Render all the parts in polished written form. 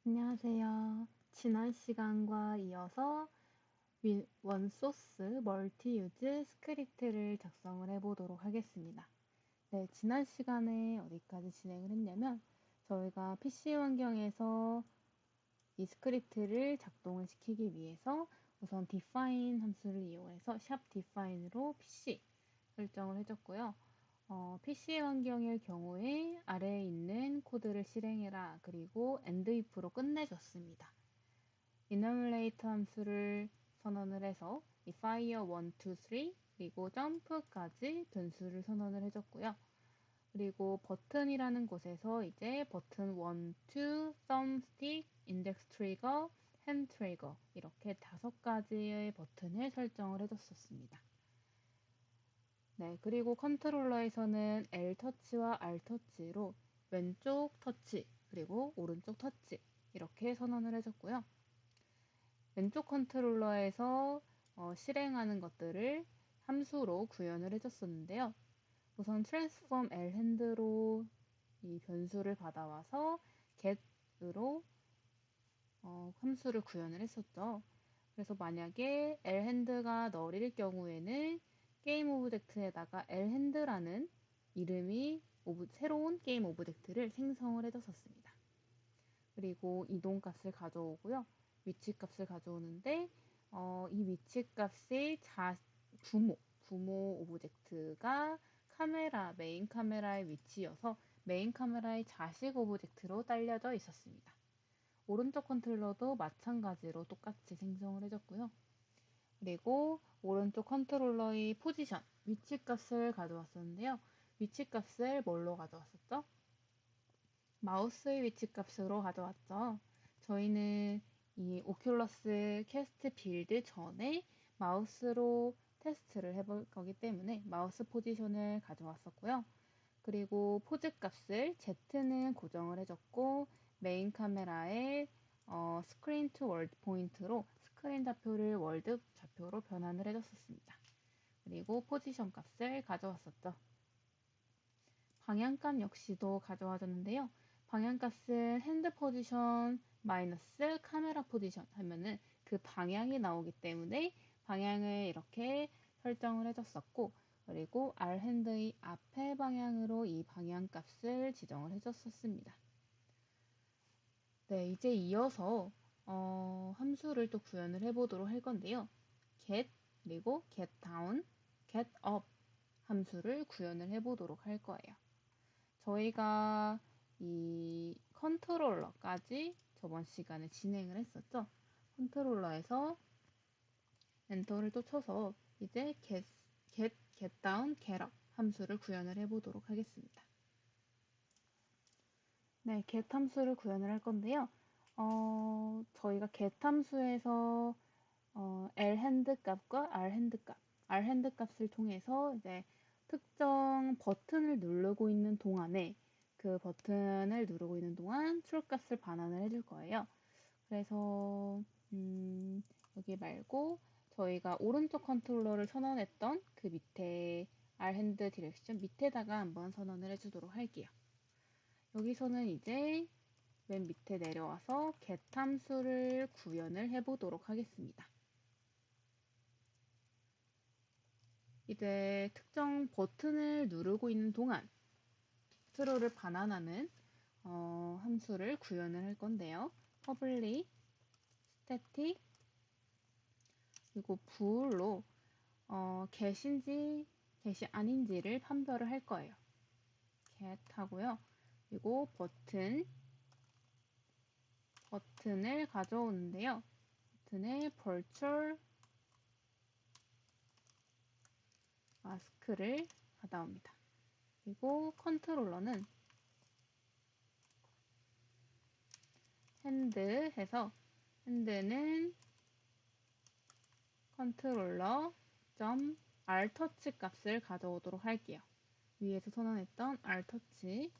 안녕하세요. 지난 시간과 이어서 원소스 멀티유즈 스크립트를 작성을 해보도록 하겠습니다. 네, 지난 시간에 어디까지 진행을 했냐면 저희가 PC 환경에서 이 스크립트를 작동을 시키기 위해서 우선 define 함수를 이용해서 define으로 PC 설정을 해줬고요. PC 환경의 경우에 아래에 있는 코드를 실행해라. 그리고 end if로 끝내줬습니다. enumerate 함수를 선언을 해서 이 fire 1, 2, 3 그리고 jump까지 변수를 선언을 해줬고요. 그리고 버튼이라는 곳에서 이제 버튼 1, 2, thumbstick, index trigger, hand trigger 이렇게 5가지의 버튼을 설정을 해줬었습니다. 네, 그리고 컨트롤러에서는 L 터치와 R 터치로 왼쪽 터치, 그리고 오른쪽 터치 이렇게 선언을 해줬고요. 왼쪽 컨트롤러에서 실행하는 것들을 함수로 구현을 해줬었는데요. 우선 transform L hand로 이 변수를 받아와서 get으로 함수를 구현을 했었죠. 그래서 만약에 L hand가 널일 경우에는 게임 오브젝트에다가 L hand라는 이름이 새로운 게임 오브젝트를 생성을 해줬었습니다. 그리고 이동 값을 가져오고요. 위치 값을 가져오는데 이 위치 값의 부모 오브젝트가 메인 카메라의 위치여서 메인 카메라의 자식 오브젝트로 딸려져 있었습니다. 오른쪽 컨트롤러도 마찬가지로 똑같이 생성을 해줬고요. 그리고 오른쪽 컨트롤러의 포지션, 위치 값을 가져왔었는데요. 위치 값을 뭘로 가져왔었죠? 마우스의 위치 값으로 가져왔죠. 저희는 이 오큘러스 캐스트 빌드 전에 마우스로 테스트를 해볼 거기 때문에 마우스 포지션을 가져왔었고요. 그리고 포즈 값을 Z는 고정을 해줬고 메인 카메라의 스크린 투 월드 포인트로 스크린 좌표를 월드 좌표로 변환을 해줬었습니다. 그리고 포지션 값을 가져왔었죠. 방향값 역시도 가져와줬는데요. 방향값은 핸드 포지션 마이너스 카메라 포지션 하면은 그 방향이 나오기 때문에 방향을 이렇게 설정을 해줬었고, 그리고 R 핸드의 앞에 방향으로 이 방향값을 지정을 해줬었습니다. 네, 이제 이어서 함수를 또 구현을 해보도록 할 건데요. get 그리고 get down, get up 함수를 구현을 해보도록 할 거예요. 저희가 이 컨트롤러까지 저번 시간에 진행을 했었죠. 컨트롤러에서 엔터를 또 쳐서 이제 get down, get up 함수를 구현을 해보도록 하겠습니다. 네, get 함수를 구현을 할 건데요. 저희가 get 함수에서 L 핸드 값과 R 핸드 값을 통해서 이제 특정 버튼을 누르고 있는 동안에 그 버튼을 누르고 있는 동안 true 값을 반환을 해줄 거예요. 그래서 여기 말고 저희가 오른쪽 컨트롤러를 선언했던 그 밑에 R 핸드 디렉션 밑에다가 한번 선언을 해주도록 할게요. 여기서는 이제 맨 밑에 내려와서 get 함수를 구현을 해보도록 하겠습니다. 이제 특정 버튼을 누르고 있는 동안 트루를 반환하는 함수를 구현을 할 건데요. public static 그리고 bool로 get인지 get이 아닌지를 판별을 할 거예요. get 하고요. 그리고 버튼을 가져오는데요. 버튼에 virtual 마스크를 받아옵니다. 그리고 컨트롤러는 핸드 해서 핸드는 컨트롤러 점 R터치 값을 가져오도록 할게요. 위에서 선언했던 R터치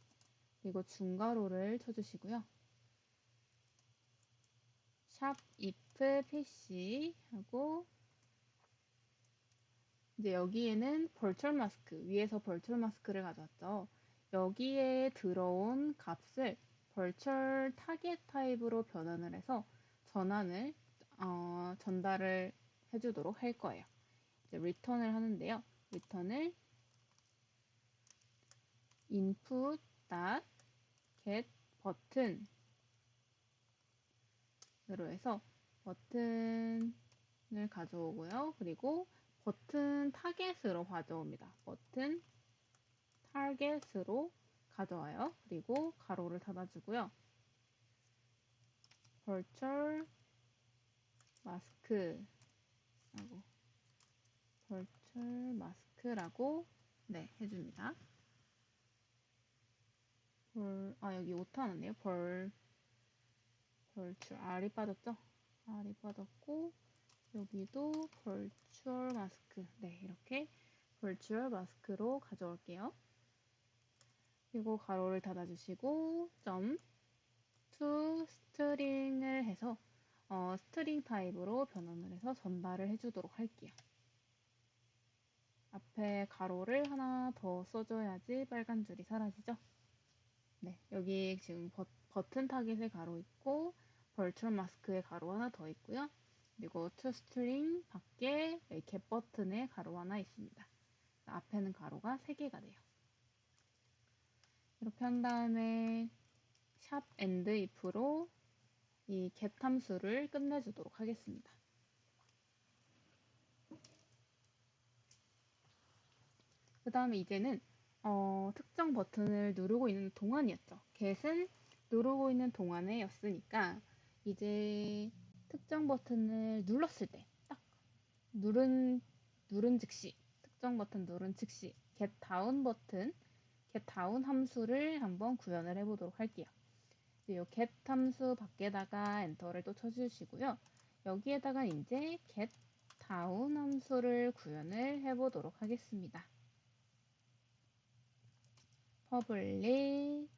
그리고 중괄호를 쳐주시고요. 샵 if pc 하고 이제 여기에는 벌철 마스크 위에서 벌철 마스크를 가져왔죠. 여기에 들어온 값을 virtual target 타입으로 변환을 해서 전달을 해주도록 할 거예요. 이제 return을 하는데요. return을 input.get 버튼으로 해서 버튼을 가져오고요. 그리고 버튼 타겟으로 가져옵니다. 버튼 타겟으로 가져와요. 그리고 가로를 닫아주고요. virtual mask라고 네, 해줍니다. 여기 오타 났네요. virtual R이 빠졌죠? R이 빠졌고 여기도 virtual mask 네, 이렇게 virtual mask로 가져올게요. 그리고 가로를 닫아주시고 점 to string을 해서 스트링 타입으로 변환을 해서 전달을 해주도록 할게요. 앞에 가로를 하나 더 써줘야지 빨간 줄이 사라지죠? 네, 여기 지금 버튼 타겟의 가로 있고 virtual mask의 가로 하나 더 있고요. 그리고 toString 밖에 get 버튼의 가로 하나 있습니다. 앞에는 가로가 3개가 돼요. 이렇게 한 다음에 샵 and if로 이 get 함수를 끝내주도록 하겠습니다. 그 다음에 이제는 특정 버튼을 누르고 있는 동안이었죠. get은 누르고 있는 동안에 였으니까 이제 특정 버튼을 눌렀을 때 딱 누른 즉시 특정 버튼 누른 즉시 get down 버튼 get down 함수를 한번 구현을 해보도록 할게요. 이 get 함수 밖에다가 엔터를 또 쳐주시고요. 여기에다가 이제 get down 함수를 구현을 해보도록 하겠습니다. public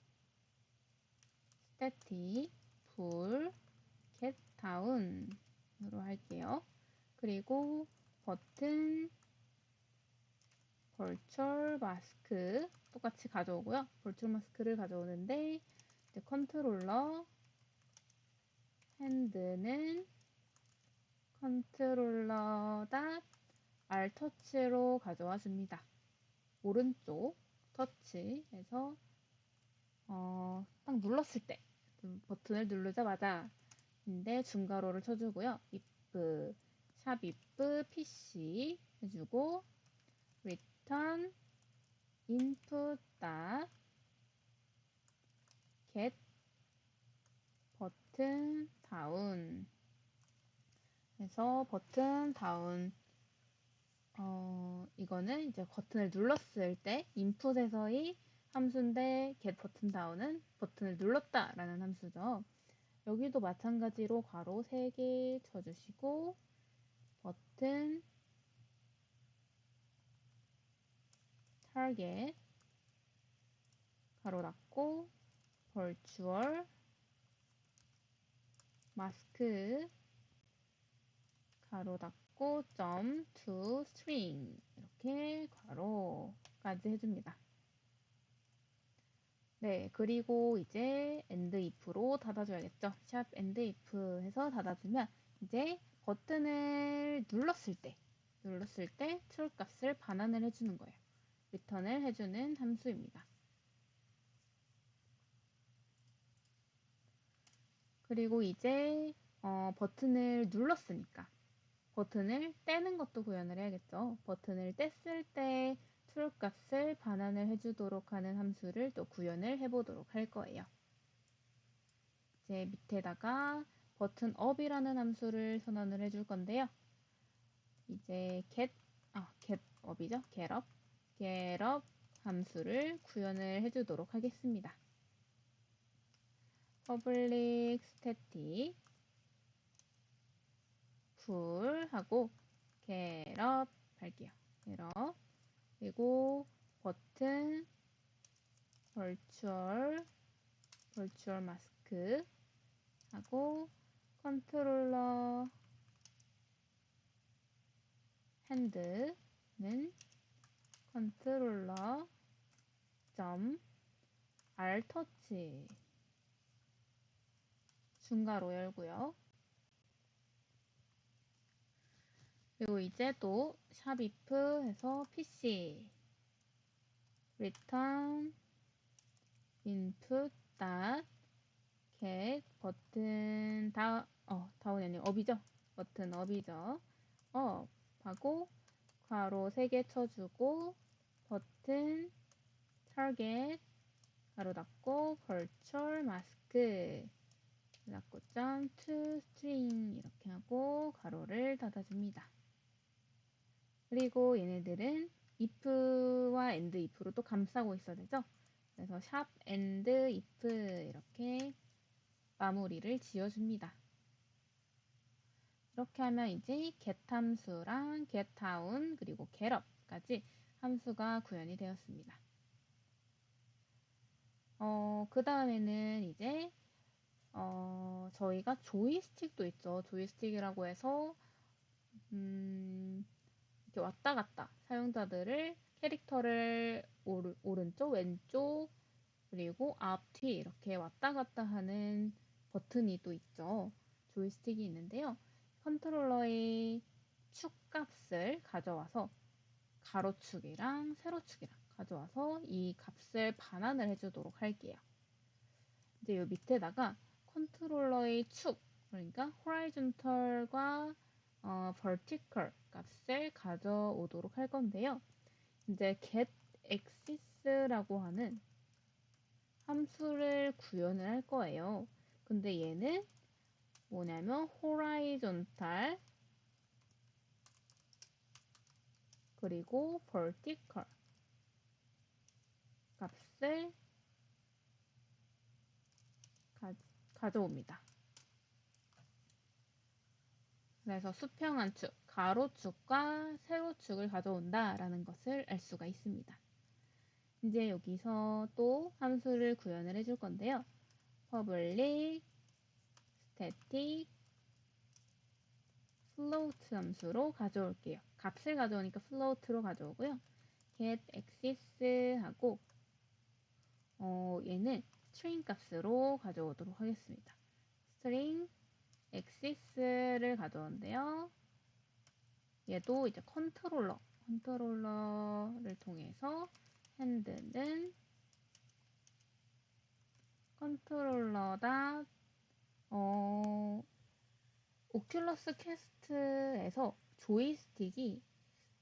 static full get down으로 할게요. 그리고 버튼 virtual mask 똑같이 가져오고요. virtual mask를 가져오는데 이제 컨트롤러 hand는 컨트롤러.r 터치로 가져와 줍니다. 오른쪽 터치에서 딱 눌렀을 때 버튼을 누르자마자 인데 중괄호를 쳐주고요. if 샵 if pc 해주고 return input get 버튼 다운 해서 버튼 다운 이거는 이제 버튼을 눌렀을 때 인풋에서의 함수인데 get 버튼 다운은 버튼을 눌렀다 라는 함수죠. 여기도 마찬가지로 괄호 3개 쳐주시고 버튼 target 가로 닫고 virtual mask 가로 닫고 점 to string 이렇게 괄호까지 해줍니다. 네, 그리고 이제 end if로 닫아줘야겠죠. 샵 end if 해서 닫아주면 이제 버튼을 눌렀을 때 true 값을 반환을 해주는 거예요. return을 해주는 함수입니다. 그리고 이제 버튼을 눌렀으니까 버튼을 떼는 것도 구현을 해야겠죠. 버튼을 뗐을 때 true 값을 반환을 해주도록 하는 함수를 또 구현을 해보도록 할 거예요. 이제 밑에다가 버튼 up이라는 함수를 선언을 해줄 건데요. 이제 get up이죠. get up 함수를 구현을 해주도록 하겠습니다. public static full 하고 get up 할게요. get up 그리고 버튼 virtual mask 하고 컨트롤러 hand는 컨트롤러 점 r 터치 중괄호 열고요. 그리고 이제 또 샵 if 해서 pc return input dot get 버튼 다운이 아니고 업이죠. 버튼 업이죠. 업 하고 괄호 3개 쳐주고 버튼 target 가로 닫고 virtual mask 닫고 점 to string 이렇게 하고 가로를 닫아줍니다. 그리고 얘네들은 if와 and if로 또 감싸고 있어야 되죠. 그래서 샵 and if 이렇게 마무리를 지어줍니다. 이렇게 하면 이제 get 함수랑 get down 그리고 get up까지 함수가 구현이 되었습니다. 그 다음에는 이제 저희가 조이스틱도 있죠. 조이스틱이라고 해서 이렇게 왔다 갔다 사용자들을 캐릭터를 오른쪽, 왼쪽, 그리고 앞, 뒤 이렇게 왔다 갔다 하는 버튼이 또 있죠. 조이스틱이 있는데요. 컨트롤러의 축 값을 가져와서 가로축이랑 세로축이랑 가져와서 이 값을 반환을 해주도록 할게요. 이제 이 밑에다가 컨트롤러의 축, 그러니까 horizontal과 vertical 값을 가져오도록 할 건데요. 이제 get axis라고 하는 함수를 구현을 할 거예요. 근데 얘는 뭐냐면 horizontal 그리고 vertical 값을 가져옵니다. 그래서 수평한 축, 가로축과 세로축을 가져온다라는 것을 알 수가 있습니다. 이제 여기서 또 함수를 구현을 해줄 건데요. public static float 함수로 가져올게요. 값을 가져오니까 float로 가져오고요. get axis 하고 얘는 string 값으로 가져오도록 하겠습니다. string axis를 가져오는데요. 얘도 이제 컨트롤러를 통해서 핸드는 컨트롤러다 오큘러스 퀘스트에서 조이스틱이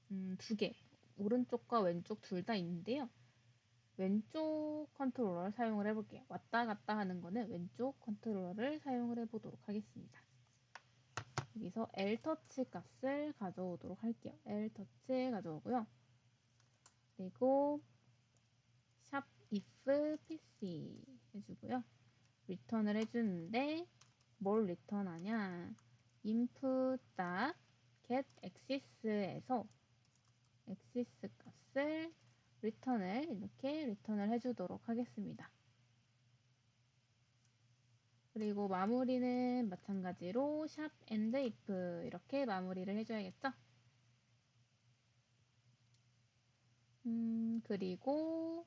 2개 오른쪽과 왼쪽 둘 다 있는데요. 왼쪽 컨트롤러를 사용을 해볼게요. 왔다 갔다 하는 거는 왼쪽 컨트롤러를 사용을 해보도록 하겠습니다. 여기서 L터치 값을 가져오도록 할게요. L터치 가져오고요. 그리고 샵 if pc 해주고요. 리턴을 해주는데 뭘 리턴하냐? input get axis에서 axis 값을 이렇게 리턴을 해주도록 하겠습니다. 그리고 마무리는 마찬가지로 샵 and if 이렇게 마무리를 해줘야겠죠? 그리고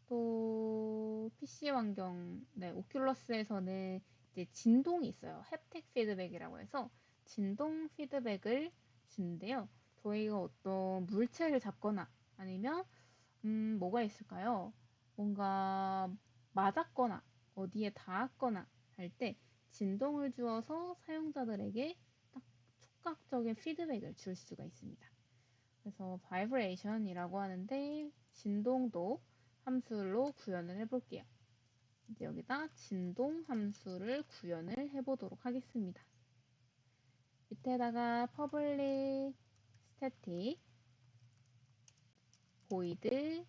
또 PC 환경, 네, 오큘러스에서는 이제 진동이 있어요. 햅틱 피드백이라고 해서 진동 피드백을 주는데요. 저희가 어떤 물체를 잡거나 아니면 뭐가 있을까요? 뭔가 맞았거나 어디에 닿았거나 할 때 진동을 주어서 사용자들에게 딱 촉각적인 피드백을 줄 수가 있습니다. 그래서 vibration이라고 하는데 진동도 함수로 구현을 해볼게요. 이제 여기다 진동 함수를 구현을 해보도록 하겠습니다. 밑에다가 public static void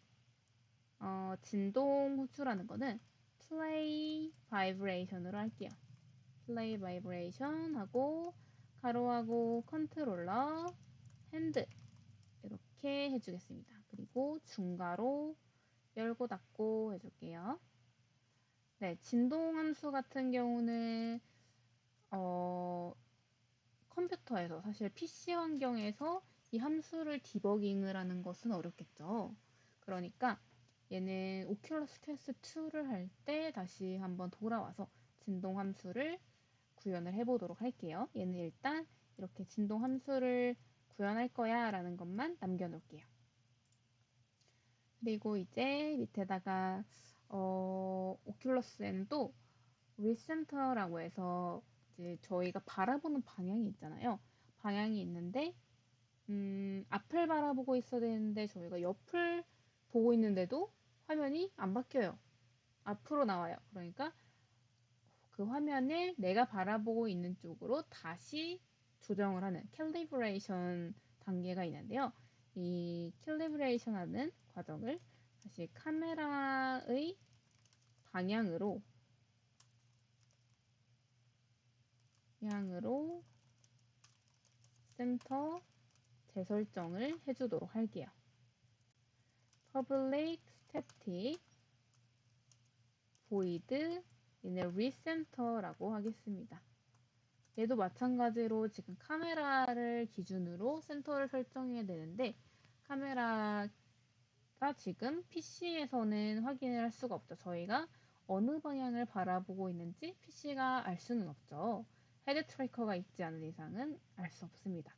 진동 호출하는 거는 play vibration으로 할게요. play vibration 하고 가로하고 컨트롤러 핸드 이렇게 해주겠습니다. 그리고 중괄호 열고 닫고 해줄게요. 네, 진동 함수 같은 경우는 컴퓨터에서 사실 PC 환경에서 이 함수를 디버깅을 하는 것은 어렵겠죠. 그러니까 얘는 오큘러스 퀘스트 2를 할 때 다시 한번 돌아와서 진동 함수를 구현을 해보도록 할게요. 얘는 일단 이렇게 진동 함수를 구현할 거야 라는 것만 남겨놓을게요. 그리고 이제 밑에다가 오큘러스에는 또 리센터라고 해서 이제 저희가 바라보는 방향이 있잖아요. 방향이 있는데 앞을 바라보고 있어야 되는데 저희가 옆을 보고 있는데도 화면이 안 바뀌어요. 앞으로 나와요. 그러니까 그 화면을 내가 바라보고 있는 쪽으로 다시 조정을 하는 캘리브레이션 단계가 있는데요. 이 캘리브레이션 하는 과정을 다시 카메라의 방향으로 센터 재설정을 해주도록 할게요. public static void 얘는 recenter라고 하겠습니다. 얘도 마찬가지로 지금 카메라를 기준으로 센터를 설정해야 되는데 카메라가 지금 PC에서는 확인을 할 수가 없죠. 저희가 어느 방향을 바라보고 있는지 PC가 알 수는 없죠. 헤드 트래커가 있지 않은 이상은 알 수 없습니다.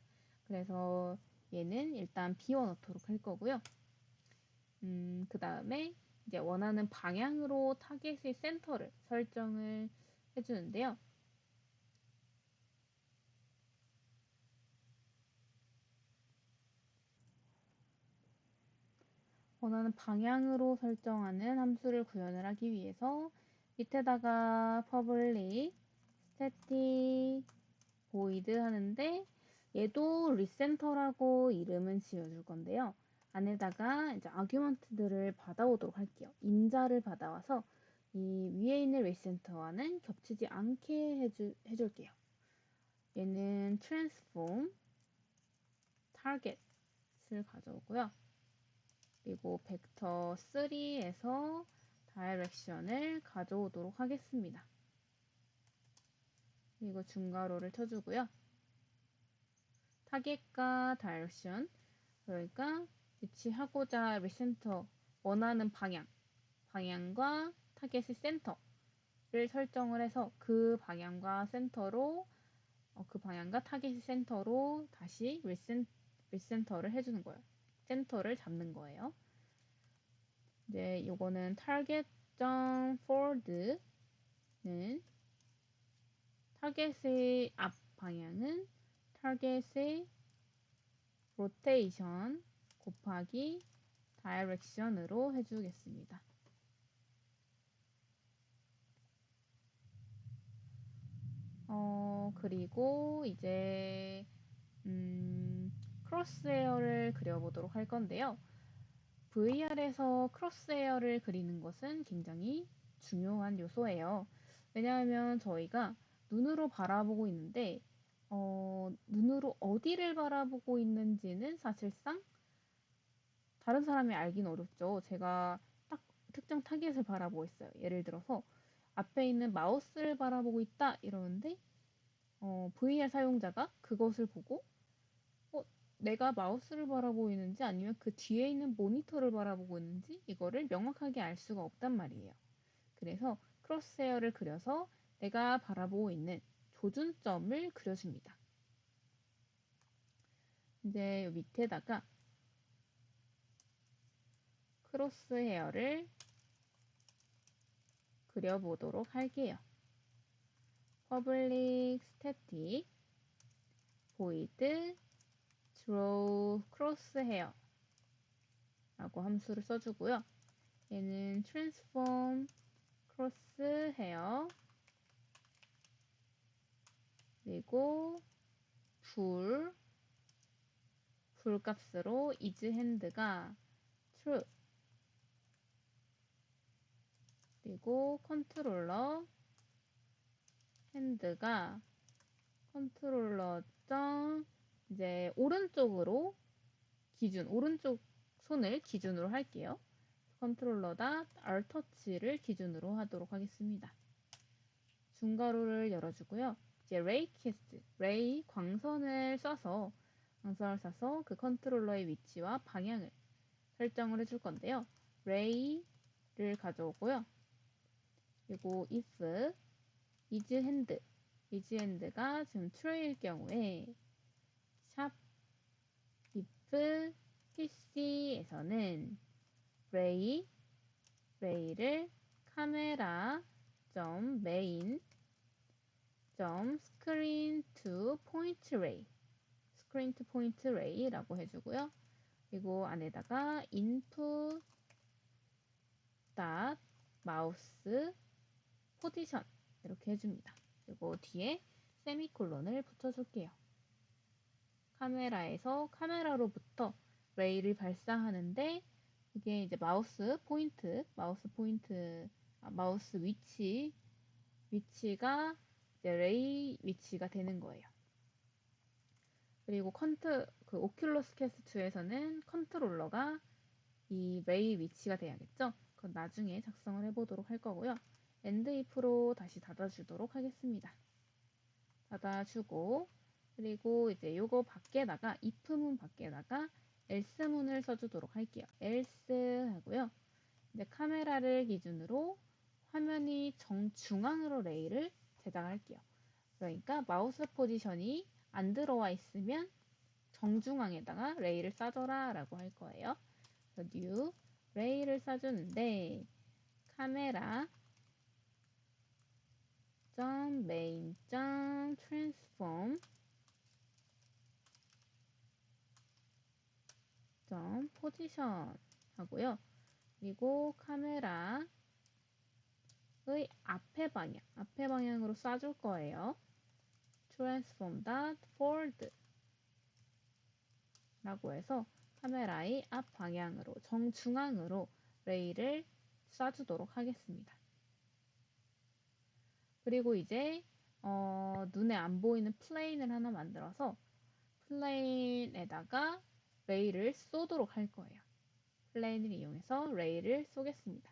그래서 얘는 일단 비워놓도록 할 거고요. 그 다음에 이제 원하는 방향으로 타겟의 센터를 설정을 해주는데요. 원하는 방향으로 설정하는 함수를 구현을 하기 위해서 밑에다가 public static void 하는데 얘도 리센터라고 이름은 지어줄 건데요. 안에다가 이제 아규먼트들을 받아오도록 할게요. 인자를 받아와서 이 위에 있는 리센터와는 겹치지 않게 해줄게요. 얘는 transform target을 가져오고요. 그리고 벡터 3에서 direction을 가져오도록 하겠습니다. 그리고 중괄호를 쳐주고요. 타겟과 direction, 그러니까 위치하고자 리센터 원하는 방향과 타겟의 센터를 설정을 해서 그 방향과 타겟의 센터로 다시 리센터를 해주는 거예요. 센터를 잡는 거예요. 이제 요거는 target.forward는 타겟의 앞 방향은 타겟의 rotation 곱하기 direction으로 해주겠습니다. 그리고 이제 크로스헤어를 그려보도록 할 건데요. VR에서 크로스헤어를 그리는 것은 굉장히 중요한 요소예요. 왜냐하면 저희가 눈으로 바라보고 있는데 눈으로 어디를 바라보고 있는지는 사실상 다른 사람이 알긴 어렵죠. 제가 딱 특정 타겟을 바라보고 있어요. 예를 들어서 앞에 있는 마우스를 바라보고 있다 이러는데 VR 사용자가 그것을 보고 내가 마우스를 바라보고 있는지 아니면 그 뒤에 있는 모니터를 바라보고 있는지 이거를 명확하게 알 수가 없단 말이에요. 그래서 크로스헤어를 그려서 내가 바라보고 있는 조준점을 그려줍니다. 이제 밑에다가 크로스헤어를 그려보도록 할게요. public static void draw crosshair 라고 함수를 써주고요. 얘는 transform crosshair 그리고 불 값으로 ishand가 true 그리고 컨트롤러 hand가 컨트롤러 이제 오른쪽 손을 기준으로 할게요. 컨트롤러다 R터치를 기준으로 하도록 하겠습니다. 중괄호를 열어주고요. 이제 레이 광선을 쏴서 그 컨트롤러의 위치와 방향을 설정을 해줄 건데요. 레이를 가져오고요. 그리고 if is hand가 지금 true일 경우에 샵 if PC에서는 ray를 카메라 main screen to point ray라고 해주고요. 그리고 안에다가 input mouse position 이렇게 해줍니다. 그리고 뒤에 세미콜론을 붙여줄게요. 카메라로부터 레이를 발사하는데 이게 이제 마우스 위치가 이제 레이 위치가 되는 거예요. 그리고 오큘러스 퀘스트 2에서는 컨트롤러가 이 레이 위치가 돼야겠죠? 그건 나중에 작성을 해보도록 할 거고요. end if로 다시 닫아주도록 하겠습니다. 닫아주고 그리고 이제 요거 밖에다가 if문 밖에다가 else문을 써주도록 할게요. else 하고요. 이제 카메라를 기준으로 화면이 정중앙으로 레이를 제작할게요. 그러니까 마우스 포지션이 안 들어와 있으면 정중앙에다가 레이를 쏴줘라 라고 할 거예요. 그래서 new 레이를 쏴주는데 카메라 main transform position 하고요. 그리고 카메라의 앞에 방향으로 쏴줄 거예요. transform.forward 라고 해서 카메라의 앞 방향으로 정중앙으로 레이를 쏴주도록 하겠습니다. 그리고 이제 눈에 안 보이는 플레인을 하나 만들어서 플레인에다가 레이를 쏘도록 할 거예요. 플레인을 이용해서 레이를 쏘겠습니다.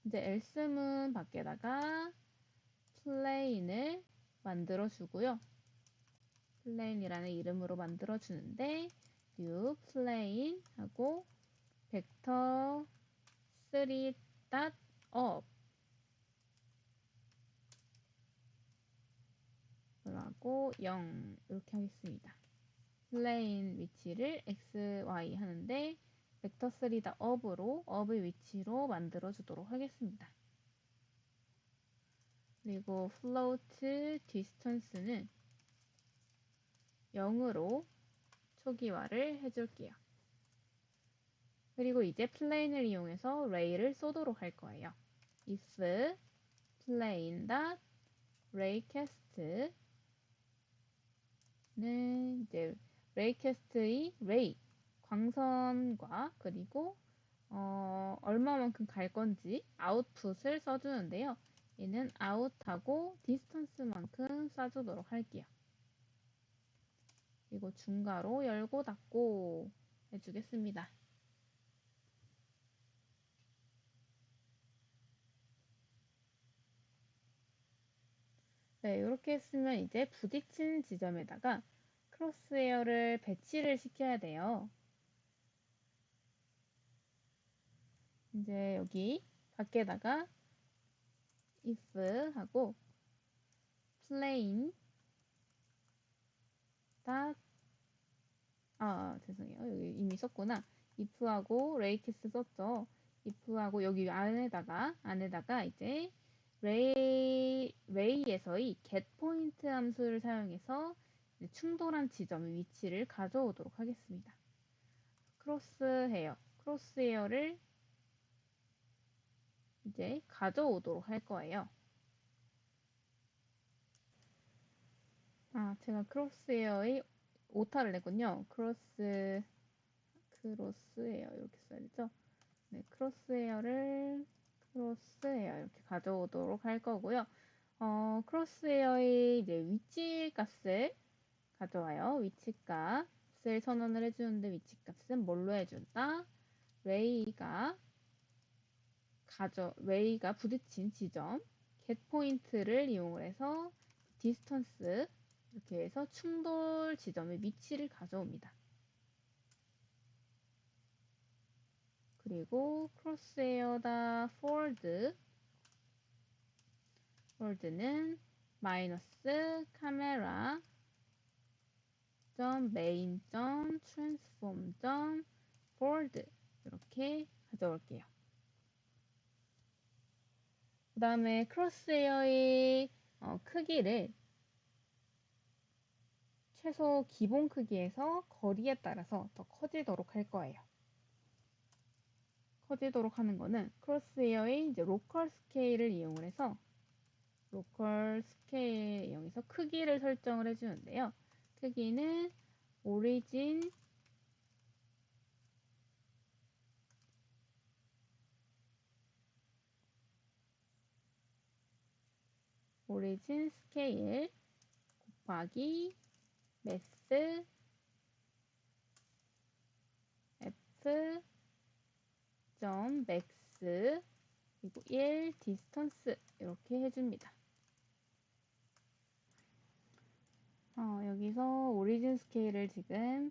이제 else문 밖에다가 플레인을 만들어 주고요. 플레인이라는 이름으로 만들어 주는데 new plane 하고 vector 3.up 라고 0 이렇게 하겠습니다. 플레인 위치를 x, y 하는데 벡터 3.up으로 up의 위치로 만들어 주도록 하겠습니다. 그리고 float distance는 0으로 초기화를 해줄게요. 그리고 이제 플레인을 이용해서 레이를 쏘도록 할 거예요. if plane.raycast는 이제 raycast의 ray 광선과 그리고 얼마만큼 갈 건지 아웃풋을 써주는데요. 얘는 out하고 distance만큼 쏴주도록 할게요. 그리고 중괄호 열고 닫고 해주겠습니다. 네, 이렇게 했으면 이제 부딪히는 지점에다가 크로스헤어를 배치를 시켜야 돼요. 이제 여기 밖에다가 if 하고 plane 죄송해요. 여기 이미 썼구나. if하고 raycast 썼죠. if하고 여기 안에다가 이제 ray에서의 getPoint 함수를 사용해서 충돌한 지점의 위치를 가져오도록 하겠습니다. 크로스헤어를 이제 가져오도록 할 거예요. 제가 크로스헤어의 오타를 냈군요. 크로스헤어 이렇게 써야 되죠? 네, 크로스헤어를 이렇게 가져오도록 할 거고요. 크로스헤어의 이제 위치 값을 가져와요. 위치 값을 선언을 해주는데 위치 값은 뭘로 해준다? 레이가 부딪힌 지점 getPoint를 이용해서 distance 이렇게 해서 충돌 지점의 위치를 가져옵니다. 그리고 crosshair다 forward fold는 마이너스 카메라 main transform fold 이렇게 가져올게요. 그 다음에 크로스헤어의 크기를 최소 기본 크기에서 거리에 따라서 더 커지도록 할 거예요. 커지도록 하는 거는 크로스헤어의 이제 로컬 스케일을 이용을 해서 로컬 스케일 이용해서 크기를 설정을 해주는데요. 크기는 오리진 스케일 곱하기 매스 f.max 그리고 1 디스턴스 이렇게 해줍니다. 여기서 오리진 스케일을 지금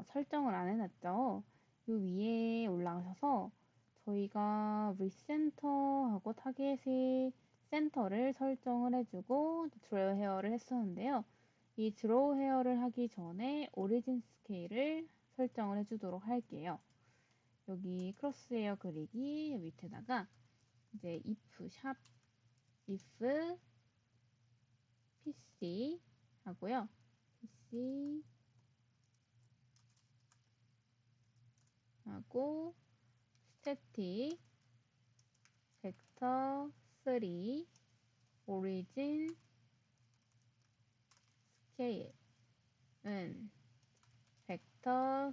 설정을 안 해놨죠. 이 위에 올라가셔서 저희가 리센터하고 타겟의 센터를 설정을 해주고 드로우 헤어를 했었는데요. 이 드로우 헤어를 하기 전에 오리진 스케일을 설정을 해주도록 할게요. 여기 크로스 헤어 그리기 밑에다가 이제 if pc 하고요. pc 하고 static vector 3 origin scale은 vector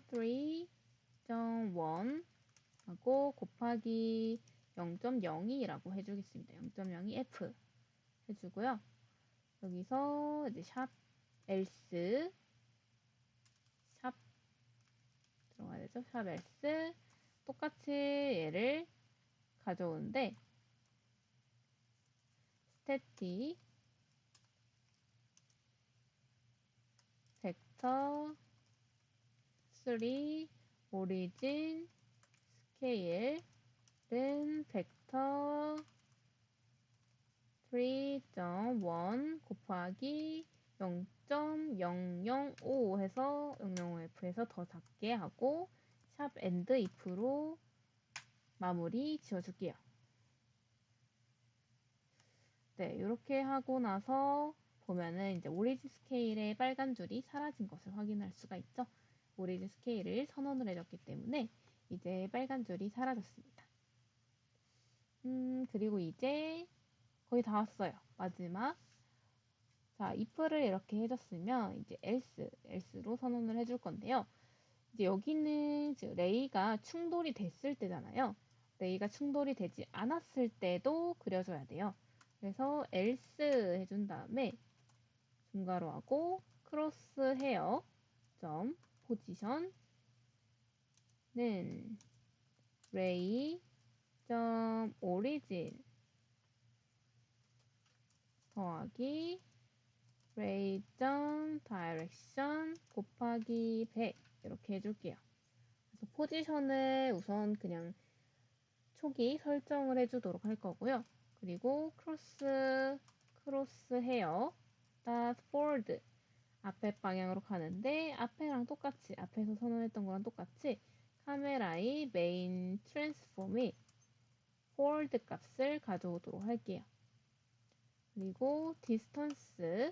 3.1 하고 곱하기 0.02라고 해주겠습니다. 0.02 f 해주고요. 여기서 이제 샵 else 샵 들어가야 되죠. 샵 else 똑같이 얘를 가져오는데 static vector 3 origin scale은 vector 3.1 곱하기 0.005 해서 005f에서 더 작게 하고 샵 end if로 마무리 지어줄게요. 네, 이렇게 하고 나서 보면은 이제 오리지 스케일의 빨간 줄이 사라진 것을 확인할 수가 있죠. 오리지 스케일을 선언을 해줬기 때문에 이제 빨간 줄이 사라졌습니다. 그리고 이제 거의 다 왔어요. 마지막. 자, if를 이렇게 해줬으면 이제 else로 선언을 해줄 건데요. 이제 여기는 이제 레이가 충돌이 됐을 때잖아요. 레이가 충돌이 되지 않았을 때도 그려줘야 돼요. 그래서 else 해준 다음에 중괄호 하고 크로스 헤어 점 포지션은 레이 점 오리진 더하기 레이 점 다이렉션 곱하기 100 이렇게 해줄게요. 그래서 포지션을 우선 그냥 초기 설정을 해주도록 할 거고요. 그리고 크로스 헤어 닷 forward 앞에 방향으로 가는데 앞에랑 똑같이 앞에서 선언했던 거랑 똑같이 카메라의 메인 트랜스폼이 forward 값을 가져오도록 할게요. 그리고 디스턴스는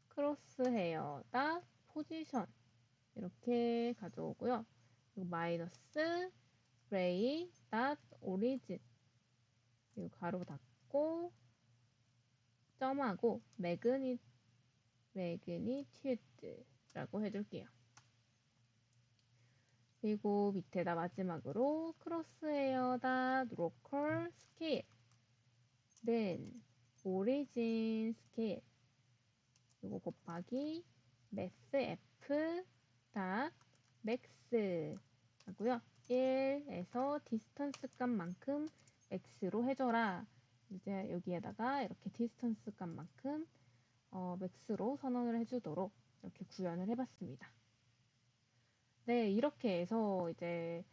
크로스 헤어 닷 포지션 이렇게 가져오고요. 그리고 마이너스 ray 닷 origin 그리고 가로 닫고 점하고 magnitude라고 해줄게요. 그리고 밑에다 마지막으로 크로스헤어 닷 로컬 스케일은 origin 스케일 그리고 곱하기 math f 닷 max 하고요. 1에서 디스턴스 값만큼 x로 해줘라. 이제 여기에다가 이렇게 디스턴스 값만큼 max로 선언을 해주도록 이렇게 구현을 해봤습니다. 네, 이렇게 해서 이제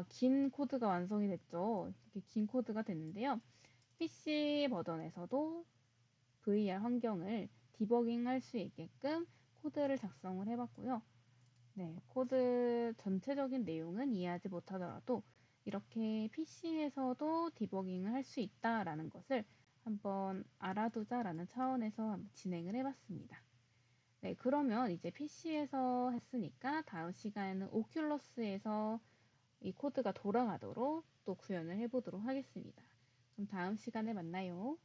긴 코드가 완성이 됐죠. 이렇게 긴 코드가 됐는데요. PC 버전에서도 VR 환경을 디버깅할 수 있게끔 코드를 작성을 해봤고요. 네, 코드 전체적인 내용은 이해하지 못하더라도 이렇게 PC에서도 디버깅을 할 수 있다라는 것을 한번 알아두자라는 차원에서 한번 진행을 해봤습니다. 네, 그러면 이제 PC에서 했으니까 다음 시간에는 오큘러스에서 이 코드가 돌아가도록 또 구현을 해보도록 하겠습니다. 그럼 다음 시간에 만나요.